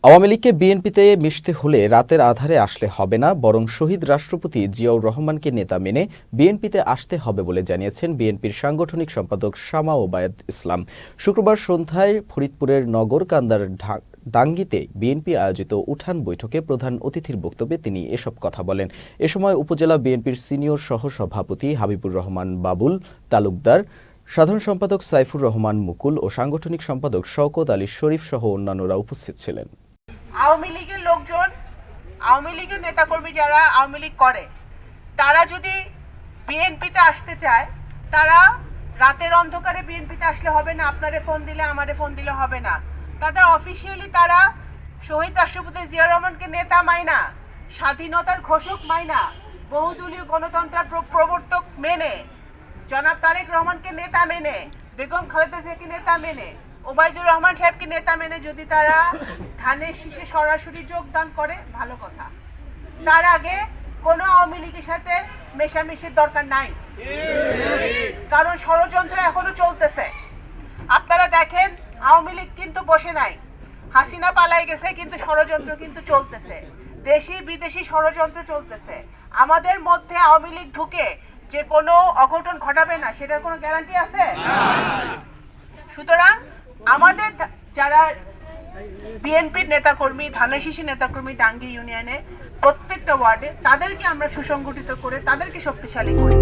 আওয়ামী লীগকে বিএনপিতে মিশতে হলে রাতের আঁধারে আসলে হবে না, বরং শহীদ রাষ্ট্রপতি জিয়াউর রহমানকে নেতা মেনে বিএনপিতে আসতে হবে বলে জানিয়েছেন বিএনপির সাংগঠনিক সম্পাদক শামা ওবায়দ ইসলাম। শুক্রবার সন্ধ্যায় ফরিদপুরের নগরকান্দার ডাঙ্গিতে বিএনপি আয়োজিত উঠান বৈঠকে প্রধান অতিথির বক্তব্যে তিনি এসব কথা বলেন। এ সময় উপজেলা বিএনপির সিনিয়র সহসভাপতি হাবিবুর রহমান বাবুল তালুকদার, সাধারণ সম্পাদক সাইফুর রহমান মুকুল ও সাংগঠনিক সম্পাদক শওকত আলী শরীফ সহ অন্যান্যরা উপস্থিত ছিলেন। আওয়ামী লীগের লোকজন, আওয়ামী লীগের নেতাকর্মী যারা আওয়ামী লীগ করে, তারা যদি বিএনপিতে আসতে চায়, তারা রাতের অন্ধকারে বিএনপিতে আসলে হবে না। আপনারে ফোন দিলে, আমারে ফোন দিলে হবে না। তাদের অফিসিয়ালি তারা শহীদ রাষ্ট্রপতি জিয়াউর রহমানকে নেতা মাইনা, স্বাধীনতার ঘোষক মাইনা, বহুদলীয় গণতন্ত্রের প্রবর্তক মেনে, জনাব তারেক রহমানকে নেতা মেনে, বেগম খালেদা জিয়াকে নেতা মেনে, ওবায়দুর রহমান সাহেবকে নেতা মেনে যদি তারা ধানের শীষে সরাসরি যোগদান করে, ভালো কথা। তার আগে কোনো আওয়ামী লীগের সাথে মেশামেশির দরকার নাই, কারণ ষড়যন্ত্র এখনো চলতেছে। আপনারা দেখেন, আওয়ামী লীগ কিন্তু বসে নাই, হাসিনা পালাই গেছে, কিন্তু ষড়যন্ত্র কিন্তু চলতেছে, দেশি বিদেশি ষড়যন্ত্র চলতেছে। আমাদের মধ্যে আওয়ামী লীগ ঢুকে যে কোনো অঘটন ঘটাবে না, সেটার কোনো গ্যারান্টি আছে? সুতরাং আমাদের যারা বিএনপির নেতাকর্মী, ধানের শীষের নেতাকর্মী ডাঙ্গি ইউনিয়নে প্রত্যেকটা ওয়ার্ডে, তাদেরকে আমরা সুসংগঠিত করে তাদেরকে শক্তিশালী করি।